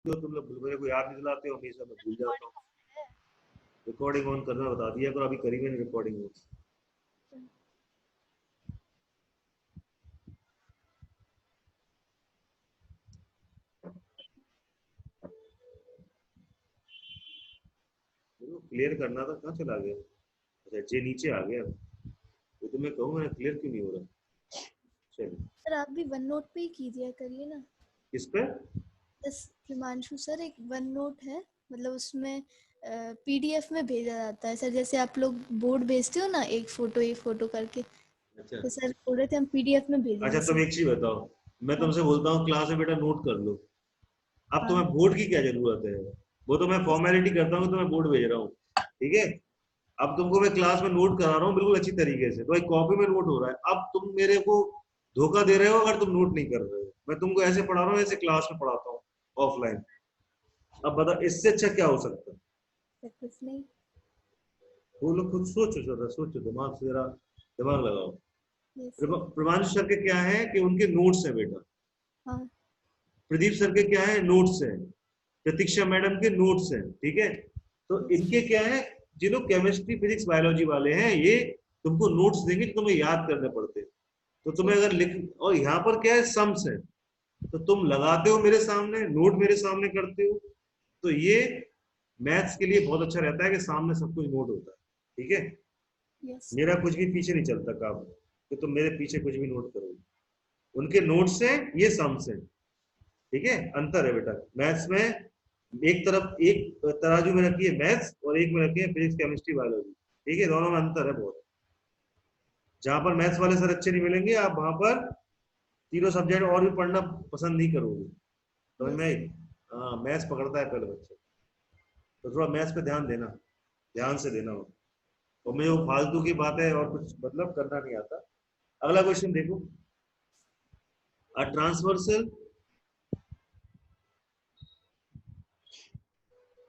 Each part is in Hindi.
हो तुम लोग, मेरे को याद नहीं दिलाते हो हमेशा, मैं भूल जाता हूँ। रिकॉर्डिंग ऑन करना बता दिया करो, अभी करी मैंने रिकॉर्डिंग ऑन। क्लियर करना था, कहाँ चला गया? अच्छा जे नीचे आ गया, वो तो मैं कहूँ मैंने क्लियर क्यों नहीं हो रहा। चलो सर आप भी वन नोट पे ही कीजिए करिए ना। किस पे? बस प्रिमांशु सर, एक वन नोट है, मतलब उसमें पीडीएफ में भेजा जाता है सर, जैसे आप लोग बोर्ड भेजते हो ना एक फोटो करके, अच्छा तो सर बोल रहे थे हम पीडीएफ में अच्छा, भेजेंगे तुम सर। एक चीज बताओ, मैं हाँ तुमसे बोलता हूँ क्लास में बेटा नोट कर लो, अब हाँ। तुम्हें बोर्ड की क्या जरूरत है? वो तो मैं फॉर्मेलिटी करता हूँ, तुम्हें बोर्ड भेज रहा हूँ, ठीक है। अब तुमको मैं क्लास में नोट करा रहा हूँ बिल्कुल अच्छी तरीके से, तो एक कॉपी में नोट हो रहा है, अब तुम मेरे को धोखा दे रहे हो अगर तुम नोट नहीं कर रहे हो। मैं तुमको ऐसे पढ़ा रहा हूँ, ऐसे क्लास में पढ़ाता हूँ ऑफलाइन। अब बताओ इससे अच्छा क्या हो सकता है? सर कुछ नहीं। वो लोग खुद सोचो, जरा सोचो, दिमाग से जरा दिमाग लगाओ। Yes sir. प्रभांशु सर के क्या है कि उनके नोट्स है बेटा, हाँ। प्रदीप सर के क्या है, नोट्स है, प्रतीक्षा मैडम के नोट्स हैं, ठीक है। तो यस इनके क्या है, जिन लोग केमिस्ट्री फिजिक्स बायोलॉजी वाले हैं ये तुमको नोट्स देंगे तो तुम्हें याद करने पड़ते हैं। तो तुम्हें ठीक। अगर लिख, और यहाँ पर क्या है, सम्स है, तो तुम लगाते हो मेरे सामने, नोट मेरे सामने करते हो, तो ये मैथ्स के लिए बहुत अच्छा रहता है कि सामने सब कुछ नोट होता है, ठीक है। Yes sir. मेरा कुछ भी पीछे नहीं चलता काम, कि तुम मेरे पीछे कुछ भी नोट करोगे। उनके नोट्स हैं, ये सम्स हैं, ठीक है। अंतर है बेटा मैथ्स में, एक तरफ एक तराजू में रखी है मैथ्स और एक में रखी है फिजिक्स केमिस्ट्री बायोलॉजी, ठीक है, दोनों में अंतर है बहुत। जहां पर मैथ्स वाले सर अच्छे नहीं मिलेंगे, आप वहां पर तीनों सब्जेक्ट और भी पढ़ना पसंद नहीं करोगे, समझ में यस आई? सर। हाँ मैथ्स पकड़ता है पहले बच्चे, तो थोड़ा मैथ्स पे ध्यान देना, ध्यान से देना हो। और मुझे वो फालतू की बात है और कुछ मतलब करना नहीं आता। अगला क्वेश्चन देखो, a transversal,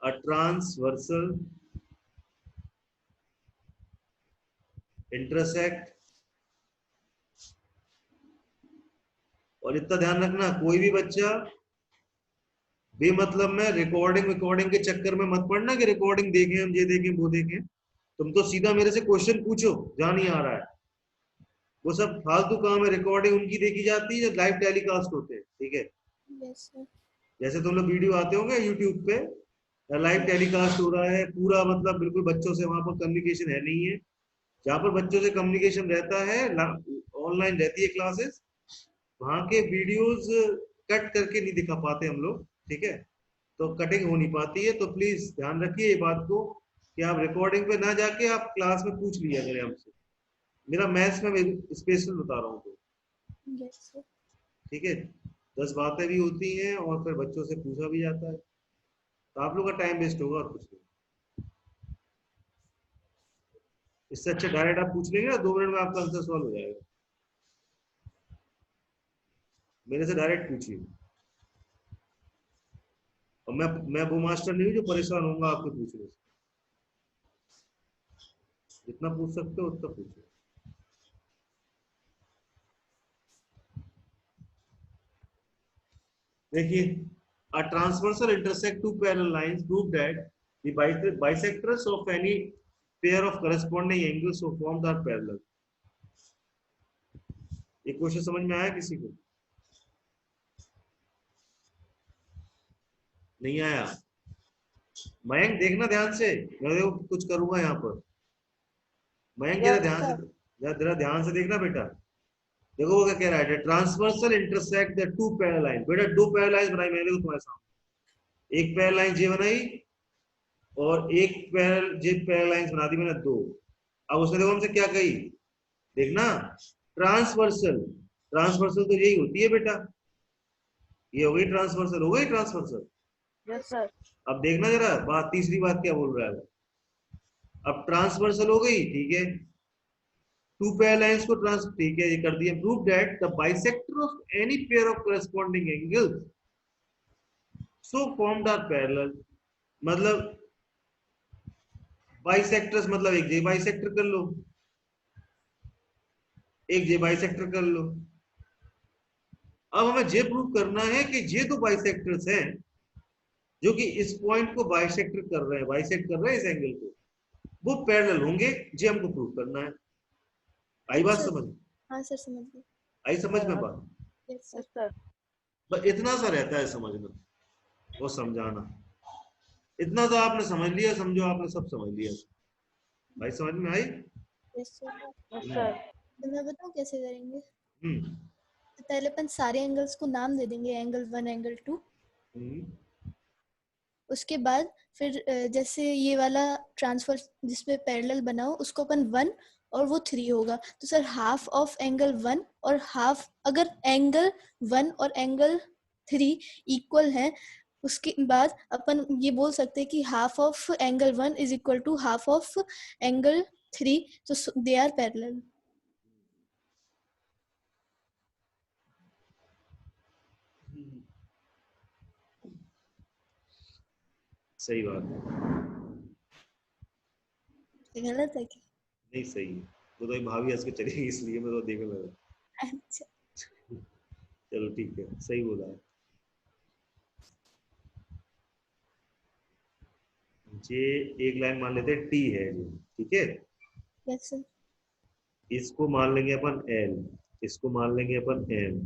a transversal intersect, और इतना ध्यान रखना कोई भी बच्चा बेमतलब में रिकॉर्डिंग रिकॉर्डिंग के चक्कर में मत पड़ना कि रिकॉर्डिंग देखें हम, ये देखें वो देखें। तुम तो सीधा मेरे से क्वेश्चन पूछो जहां नहीं आ रहा है, वो सब फालतू काम है, रिकॉर्डिंग उनकी देखी जाती है जो लाइव टेलीकास्ट होते हैं, ठीक है। Yes sir. जैसे तुम लोग वीडियो आते होंगे यूट्यूब पे, लाइव टेलीकास्ट हो रहा है पूरा, मतलब बिल्कुल बच्चों से वहां पर कम्युनिकेशन है नहीं है। जहां पर बच्चों से कम्युनिकेशन रहता है, ऑनलाइन रहती है क्लासेस, वहां के वीडियोस कट करके नहीं दिखा पाते हम लोग, ठीक है। तो कटिंग हो नहीं पाती है, तो प्लीज ध्यान रखिए ये बात को कि आप रिकॉर्डिंग पे ना जाके आप क्लास में पूछ लिया करें हमसे। मेरा मैथ्स में स्पेशल बता रहा हूँ तो, यस सर। ठीक है। 10 बातें भी होती हैं और फिर बच्चों से पूछा भी जाता है, तो आप लोग का टाइम वेस्ट होगा और कुछ नहीं। इससे अच्छा डायरेक्ट आप पूछ लेंगे ना, 2 मिनट में आपका आंसर सॉल्व हो जाएगा। मेरे से डायरेक्ट पूछिए, और मैं वो मास्टर नहीं हूँ जो परेशान होऊंगा आपके पूछने से। जितना पूछ सकते हो उतना पूछो। देखिए, a transversal intersect two parallel lines prove that the bisectors of any pair of corresponding angles so formed are parallel। ये क्वेश्चन समझ में आया किसी को? नहीं आया? मयंक देखना ध्यान से, मैं देखो कुछ करूंगा यहाँ पर। मयंक जरा यस ध्यान से, सर। जरा ध्यान से देखना बेटा। देखो वो क्या कह रहा है, transversal intersect the two parallel line. बेटा दो पैरेलल लाइन बनाई मैंने, देखो तुम्हारे सामने एक पैरेलल लाइन जे बनाई और एक पैरेलल जे पैरेलल लाइन बना दी मैंने दो। अब उसने देखो हमसे क्या कही, देखना, ट्रांसवर्सल, ट्रांसवर्सल तो यही होती है बेटा, ये हो गई ट्रांसवर्सल, हो गई ट्रांसवर्सल। Yes sir. अब देखना जरा बात, तीसरी बात क्या बोल रहा है वो। अब ट्रांसवर्सल हो गई, ठीक है, टू पेयर लाइंस को ट्रांस, ठीक है, ये कर दिया। Prove that the bisector of any pair of corresponding angles so formed are parallel. मतलब बाइसेक्टर्स मतलब एक जे बाइसेक्टर कर लो, एक जे बाइसेक्टर कर लो। अब हमें ये प्रूव करना है कि ये दो बाइसेक्टर्स हैं, जो कि इस पॉइंट को बाइसेक्ट कर रहे हैं, बाइसेक्ट कर रहे हैं इस एंगल को, वो पैरेलल होंगे, ये हमको प्रूव करना है। आई बात अच्छा। समझ? हाँ सर, समझ गई। आई समझ में बात? Yes yes sir. सर। बस इतना सा रहता है समझना और समझाना, इतना तो आपने समझ लिया, समझो आपने सब समझ लिया। भाई समझ में आई? Yes sir. Yes sir. तो मैं बताऊँ कैसे करेंगे? हम्म तो पहले अपन सारे एंगल्स को नाम दे देंगे, एंगल 1, एंगल 2। हम्म उसके बाद फिर जैसे ये वाला ट्रांसफर जिसपे पैरेलल बना हो उसको अपन 1 और वो 3 होगा, तो सर हाफ ऑफ एंगल 1 और हाफ, अगर एंगल 1 और एंगल 3 इक्वल हैं, उसके बाद अपन ये बोल सकते हैं कि half of angle 1 is equal to half of angle 3, तो दे आर पैरेलल। सही बात है। गलत है क्या? नहीं सही है, वो तो भाभी हंस के चलेगी इसलिए मैं तो देखने लगा। अच्छा। चलो ठीक है, सही बोला है। ये एक लाइन मान लेते हैं टी है जी, ठीक है। Yes sir. इसको मान लेंगे अपन एल, इसको मान लेंगे अपन एम।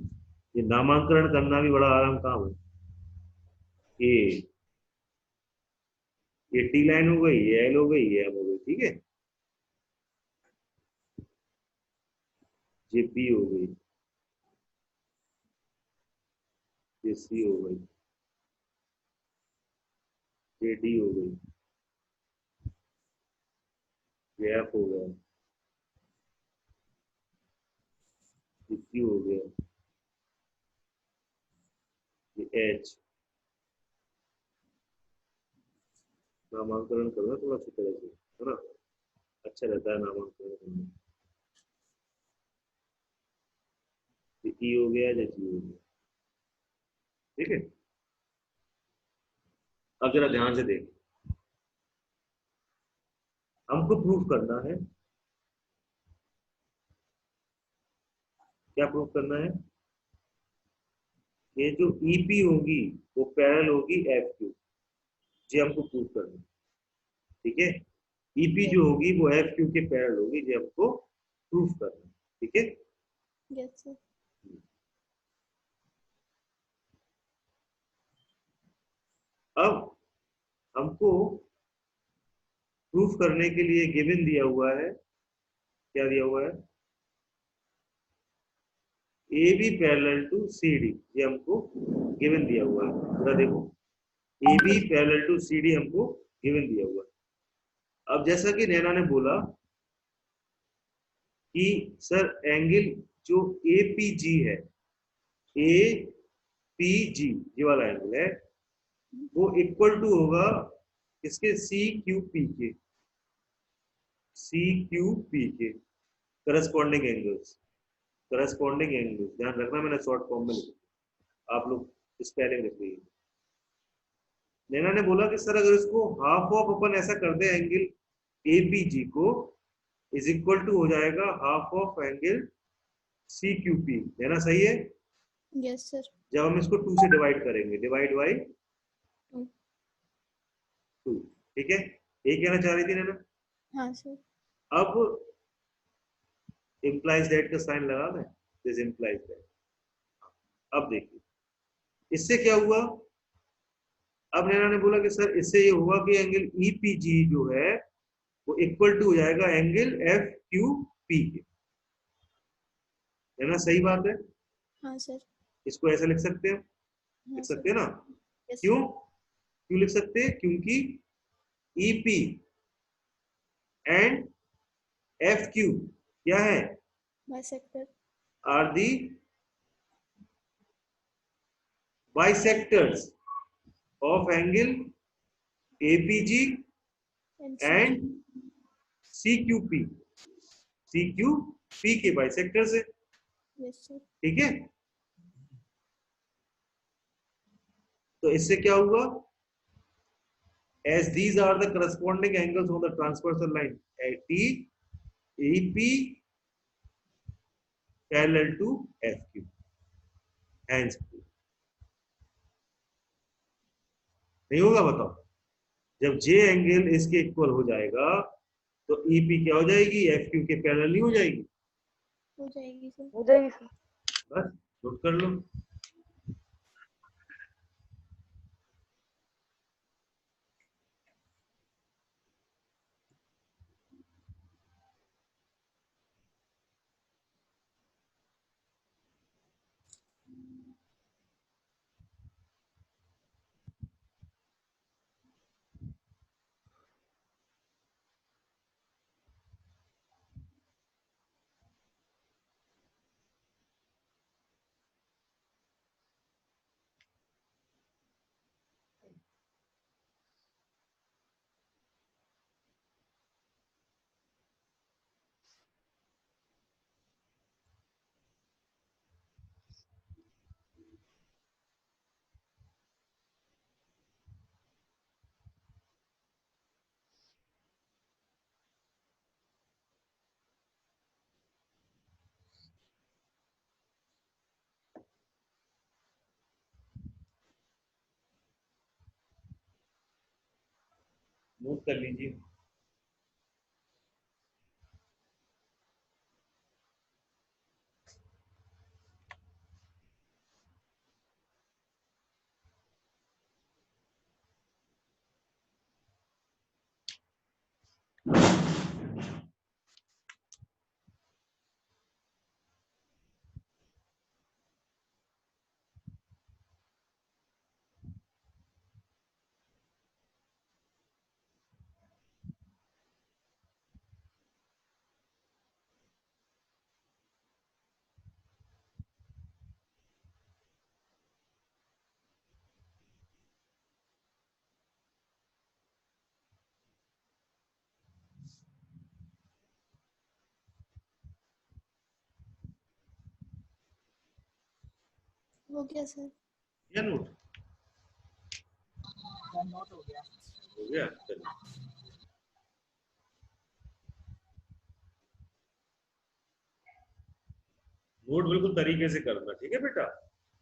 ये नामांकन करना भी बड़ा आराम काम है। ए, ये टी लाइन हो गई, ये एल हो गई, ये एम हो गई, ठीक है। ये बी हो गई, ये सी हो गई, ये डी हो गई, ये एफ हो गया, ये क्यू हो गया, ये एच। नामांकन करना थोड़ा अच्छी तरह से, है ना, अच्छा रहता है नामांकन करना। ये ई हो गया, ये जी हो गया, ठीक है। अब जरा ध्यान से देख, हमको प्रूफ करना है, क्या प्रूफ करना है? ये जो ईपी होगी वो पैरेलल होगी एफ क्यू, ये हमको प्रूफ करना है, ठीक है। ईपी जो होगी वो एफ क्यू के पैरेलल होगी, ये हमको प्रूफ करना है, ठीक है। Yes sir. अब हमको प्रूफ करने के लिए गिवन दिया हुआ है, क्या दिया हुआ है? A B parallel to C D, ये हमको गिवन दिया हुआ है, जरा देखो। A B parallel to C D हमको गिवन दिया हुआ है। अब जैसा कि नैना ने बोला कि सर एंगल जो ए पी जी है, ए पी जी ये वाला एंगल है, वो इक्वल टू होगा इसके सी क्यू पी के, सी क्यू पी के करस्पॉन्डिंग एंगल्स, करस्पॉन्डिंग एंगल्स ध्यान रखना, मैंने शॉर्ट फॉर्म में लिखा, आप लोग स्पेलिंग रख लीजिए। नैना ने बोला कि सर अगर इसको हाफ ऑफ अपन ऐसा कर दे एंगल ए पी जी को, इज इक्वल टू हो जाएगा half of angle C Q P, Naina सही है? Yes sir. जब हम इसको 2 से डिवाइड करेंगे, डिवाइड बाई 2, ठीक है। ये कहना चाह रही थी नैना। हाँ सर। अब इम्प्लाइज दैट का साइन लगा दें, दिस इम्प्लाइज दैट। अब देखिए इससे क्या हुआ। अब नैना ने बोला कि सर इससे ये हुआ कि एंगल ईपीजी जो है वो इक्वल टू हो जाएगा एंगल एफ क्यू पी के, है ना, सही बात है। हाँ सर। इसको ऐसा लिख सकते हैं, हाँ लिख सर। सकते हैं ना। यस क्यों, सर। क्यों लिख सकते हैं? क्योंकि ईपी एंड एफ क्यू क्या है? Bisector. Are the bisectors of angle APG and and CQP, CQP के बाइसेक्टर्स है, यस सर। ठीक है। तो इससे क्या हुआ, as these are the corresponding angles on the transversal line at EP parallel to FQ, hence नहीं होगा बताओ? जब जे एंगल इसके इक्वल हो जाएगा तो ईपी क्या हो जाएगी, एफ क्यू के पैरेलल नहीं हो जाएगी? हो जाएगी सर। हो जाएगी सर। बस नोट कर लो। नोट कर लीजिए। हो गया सर। या नोट नोट हो गया। हो गया? चलिए, नोट बिल्कुल तरीके से करना, ठीक है बेटा?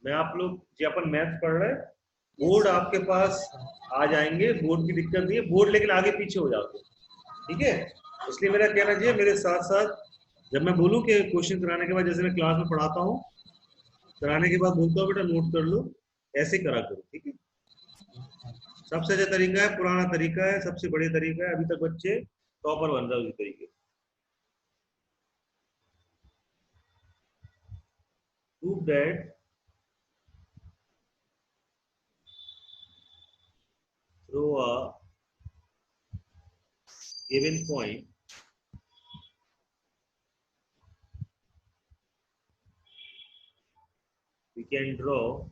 मैं आप लोग जो अपन मैथ पढ़ रहे हैं, बोर्ड आपके पास आ जाएंगे, बोर्ड की दिक्कत नहीं है, बोर्ड लेकिन आगे पीछे हो जाते हैं, ठीक है? इसलिए मेरा कहना चाहिए मेरे साथ साथ जब मैं बोलूं कि क्वेश्चन कराने के बाद, जैसे मैं क्लास में पढ़ाता हूँ, कराने के बाद बोलता हूँ बेटा नोट कर लो, ऐसे करा करो, ठीक है? सबसे अच्छा तरीका है, पुराना तरीका है, सबसे बढ़िया तरीका है, अभी तक बच्चे टॉपर बन रहे हैं उसी तरीके से। Prove that through a given point we can draw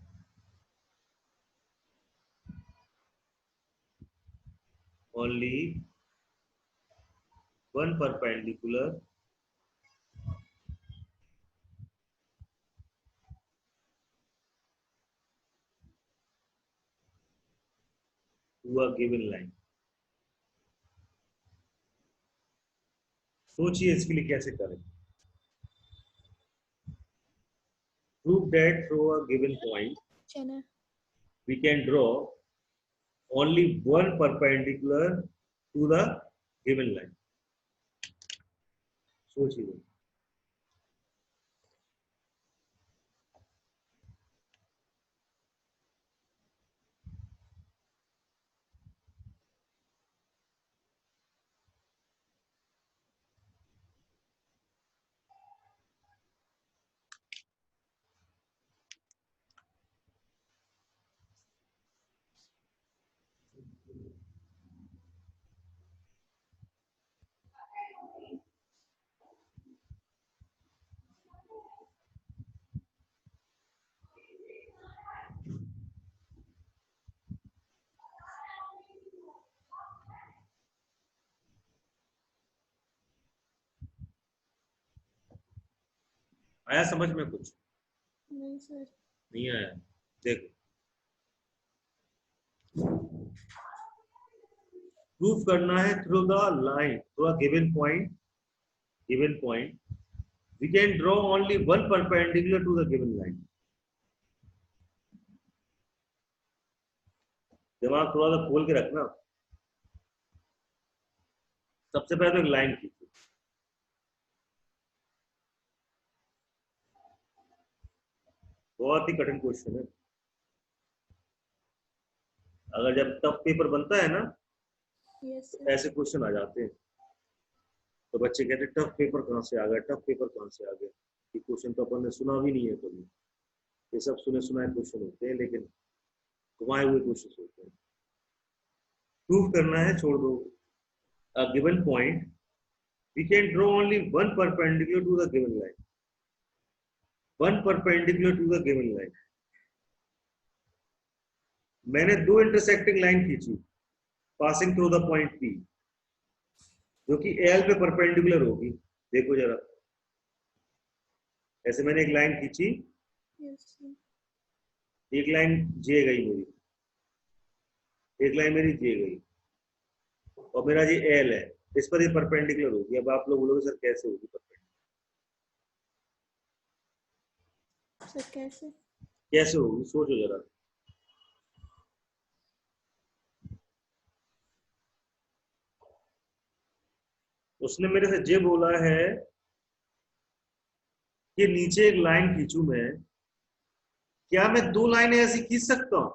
only one perpendicular to a given line। सोचिए इसके लिए कैसे करें। Prove that through a given point channel we can draw only one perpendicular to the given line। सोचिए। आया समझ में कुछ? नहीं सर। नहीं आया? देखो, प्रूफ करना है through the line, through a given point we can draw only one perpendicular to the given line। दिमाग थोड़ा सा खोल के रखना। सबसे पहले तो एक लाइन खींचो, बहुत ही कठिन क्वेश्चन है। अगर जब टफ पेपर बनता है ना, यस तो ऐसे क्वेश्चन आ जाते हैं, तो बच्चे कहते हैं टफ पेपर कहाँ से आ गया, टफ पेपर कहाँ से आ गया, ये क्वेश्चन तो अपन ने सुना भी नहीं है कभी। ये सब सुने सुनाए क्वेश्चन होते हैं, लेकिन घुमाए हुए क्वेश्चन होते हैं। प्रूव करना है, छोड़ दो। अ given point, we can draw only one perpendicular to the given line. One perpendicular to the given line. मैंने दो इंटरसेक्टिंग लाइन खींची passing through the point P, जो कि L पे परपेंडिकुलर होगी। देखो जरा, ऐसे मैंने एक लाइन खींची, यस एक लाइन J गई मेरी, एक लाइन मेरी J गई, और मेरा ये L है, इस पर ये परपेंडिकुलर होगी। अब आप लोग बोलोगे सर कैसे होगी परपेंडिकुलर, सर कैसे कैसे होगी, सोचो जरा। उसने मेरे से ये बोला है कि नीचे एक लाइन खींचू मैं, क्या मैं दो लाइनें ऐसी खींच सकता हूं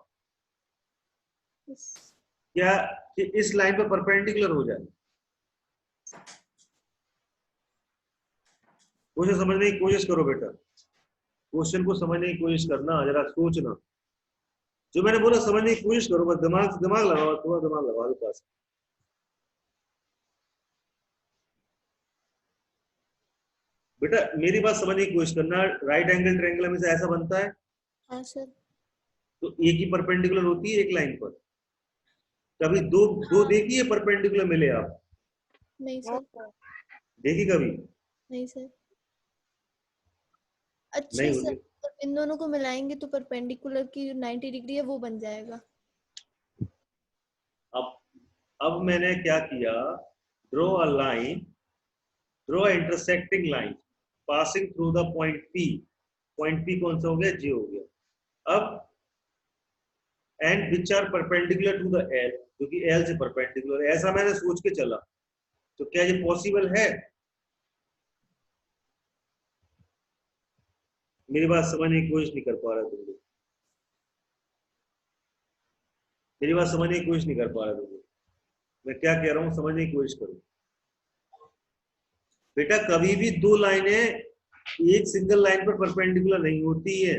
यस क्या कि इस लाइन पे परपेंडिकुलर हो जाए? मुझे समझने की कोशिश करो बेटा, क्वेश्चन को समझने की कोशिश करना, जरा सोचना। जो मैंने बोला समझने की कोशिश करो, बस दिमाग दिमाग लगाओ, थोड़ा दिमाग लगाओ पास। बेटा मेरी बात समझने की कोशिश करना, राइट एंगल ट्रायंगल हमेशा ऐसा बनता है, हाँ सर तो एक ही परपेंडिकुलर होती है एक लाइन पर। कभी दो दो देखिए परपेंडिकुलर मिले आप, नहीं सर देखी कभी? नहीं सर नहीं अच्छा सर होती। तो इन दोनों को मिलाएंगे तो परपेंडिकुलर की 90 डिग्री है वो बन जाएगा। अब अब मैंने क्या किया, draw a line, draw intersecting line passing through the point P। Point P कौन सा हो गया, J हो गया। अब and which are perpendicular to the L, जो कि L से परपेंडिकुलर है, ऐसा मैंने सोच के चला। तो क्या ये पॉसिबल है? मेरी बात समझने की कोशिश नहीं कर पा रहा तुम लोग, मेरी बात समझने की कोशिश नहीं कर पा रहा तुम लोग। मैं क्या कह रहा हूँ समझने की कोशिश करो। बेटा कभी भी दो लाइनें एक सिंगल लाइन पर परपेंडिकुलर नहीं होती है।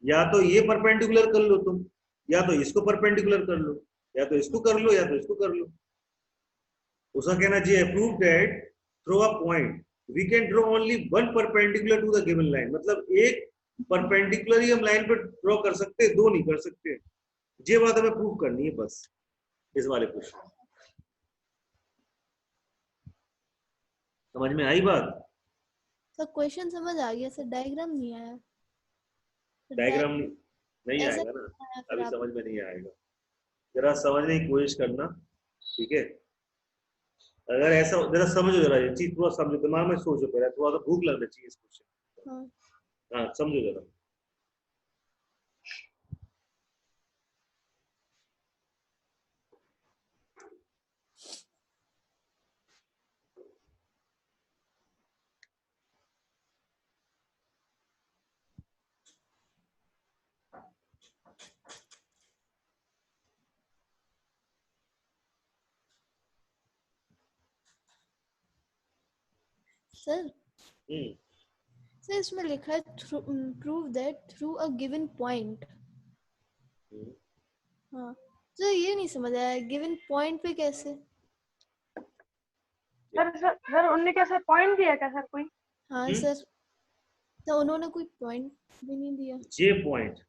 या तो ये परपेंडिकुलर कर लो तुम, या तो इसको परपेंडिकुलर कर लो, या तो इसको कर लो, या तो इसको कर लो। उसका कहना चाहिए prove that through a point we can draw only one perpendicular to the given line. मतलब एक परपेंडिकुलर ही हम लाइन पर ड्रॉ कर सकते हैं, दो नहीं कर सकते। ये बात हमें प्रूव करनी है बस इस वाले क्वेश्चन। समझ में आई बात? सर क्वेश्चन समझ आ गया सर, डायग्राम नहीं आया। डायग्राम नहीं ऐसा आएगा ना, आया फिर अभी आप। समझ में नहीं आएगा, जरा समझने की कोशिश करना, ठीक है? अगर ऐसा जरा समझो, जरा ये चीज थोड़ा समझो, दिमाग में सोचो, पहले थोड़ा सा भूख लगना चाहिए इस क्वेश्चन। हाँ हाँ समझो जरा। सर हम्म सर इसमें लिखा है prove that through a given point. हम्म। हाँ सर ये नहीं समझ आया, गिवन पॉइंट पे कैसे? सर उनने क्या सर पॉइंट दिया क्या सर कोई? हाँ सर तो उन्होंने कोई पॉइंट भी नहीं दिया। जे पॉइंट,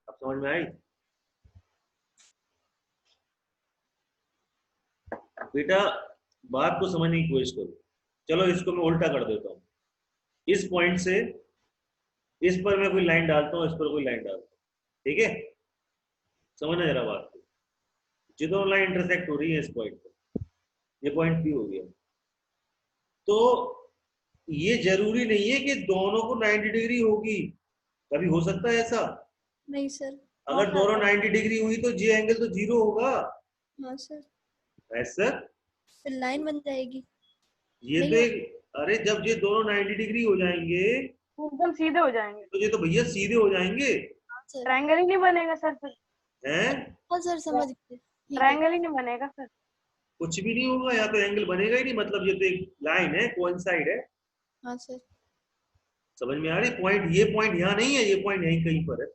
अब समझ में आई? बेटा बात को समझने की कोशिश करो। चलो इसको मैं उल्टा कर देता हूँ, इस पॉइंट से इस पर मैं कोई लाइन डालता हूँ, इस पर कोई लाइन डालता हूँ, ठीक है? समझना जरा बात को। ये दोनों लाइन इंटरसेक्ट हो रही है इस पॉइंट पर, ये पॉइंट P हो गया। तो ये जरूरी नहीं है कि दोनों को 90 डिग्री होगी, कभी हो सकता है ऐसा। नहीं सर। अगर दोनों 90 डिग्री हुई तो जे एंगल तो 0 होगा। हाँ सर, सर फिर लाइन बन जाएगी। ये नहीं तो हो- एक, अरे जब ये दोनों 90 डिग्री हो जाएंगे एकदम सीधे हो जाएंगे, तो ये तो भैया सीधे हो जाएंगे हाँ सर। ट्रायंगल ही नहीं बनेगा सर फिर, हैं। हाँ सर, समझ गए, ठीक है। ट्रायंगल ही नहीं बनेगा फिर। कुछ भी नहीं होगा, यहाँ तो एंगल बनेगा ही नहीं, मतलब ये तो एक लाइन है, कोइंसाइड है। हाँ सर। समझ में आ रही पॉइंट? ये पॉइंट यहाँ नहीं है, ये पॉइंट यहीं कहीं पर है।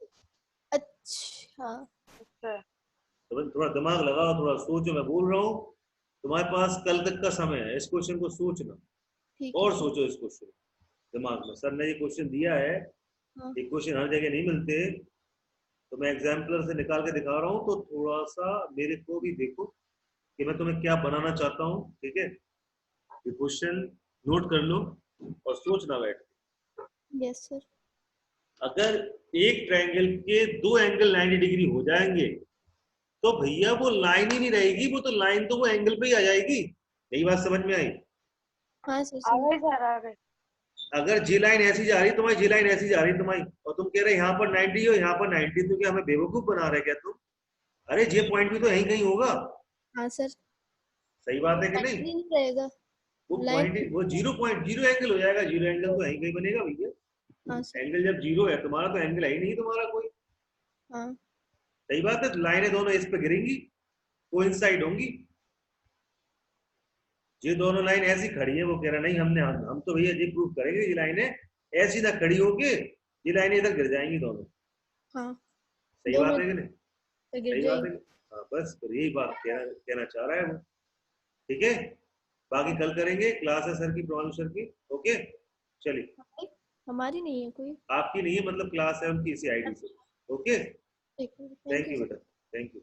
अच्छा, अच्छा, समझ, थोड़ा दिमाग लगाओ, थोड़ा सोचो, मैं बोल रहा हूँ। तुम्हारे पास कल तक का समय है इस क्वेश्चन को सोचना, ठीक है और सर। सोचो इस क्वेश्चन दिमाग में। सर ने ये क्वेश्चन दिया है, हाँ ये क्वेश्चन हर जगह नहीं मिलते, तो मैं एग्जाम्पलर से निकाल के दिखा रहा हूँ, तो थोड़ा सा मेरे को भी देखो कि मैं तुम्हें क्या बनाना चाहता हूँ। ठीक है, ये क्वेश्चन नोट कर लो और सोचना बैठ के। Yes sir. अगर एक ट्रायंगल के दो एंगल 90 डिग्री हो जाएंगे तो भैया वो लाइन ही नहीं रहेगी, वो तो लाइन तो वो एंगल पे ही आ जाएगी। यही बात समझ में आई? हाँ सर, आ समझ। गए सर, आ गए। अगर जी लाइन ऐसी जा रही तुम्हारी, जी लाइन ऐसी जा रही तुम्हारी, और तुम कह रहे यहाँ पर 90 हो यहाँ पर 90, तो क्या हमें बेवकूफ बना रहे क्या तुम? अरे ये पॉइंट भी तो यहीं कहीं होगा। हाँ सर, सही बात है कि लाइन नहीं? ही नहीं रहेगा। वो लाइन। पॉइंट, वो जीरो पॉइंट, जीरो एंगल हो जाएगा, जीरो एंगल तो यहीं कहीं बनेगा भैया। हाँ सर। एंगल जब जीरो है तुम्हारा, तो एंगल है ही नहीं तुम्हारा कोई। हाँ सही बात है, तो लाइनें दोनों इस पे गिरेंगी, कोइंसाइड होंगी। ये दोनों लाइन ऐसी खड़ी है, वो कह रहा नहीं, हम तो भैया ये प्रूव करेंगे ये लाइनें ऐसी ना खड़ी होके ये लाइनें इधर गिर जाएंगी दोनों। हाँ, सही दोनों बात है कि नहीं? पे गिर सही बात है जाएगी। हाँ, बस फिर यही बात कहना चाह रहा है वो। ठीक है, बाकी कल करेंगे, क्लास है सर की, प्रॉब्लम सर की। ओके, चलिए। हमारी नहीं है कोई। आपकी नहीं है, मतलब क्लास है उनकी इसी आईडी से। ओके, ठीक है, thank thank you you sir. बेटा, थैंक यू।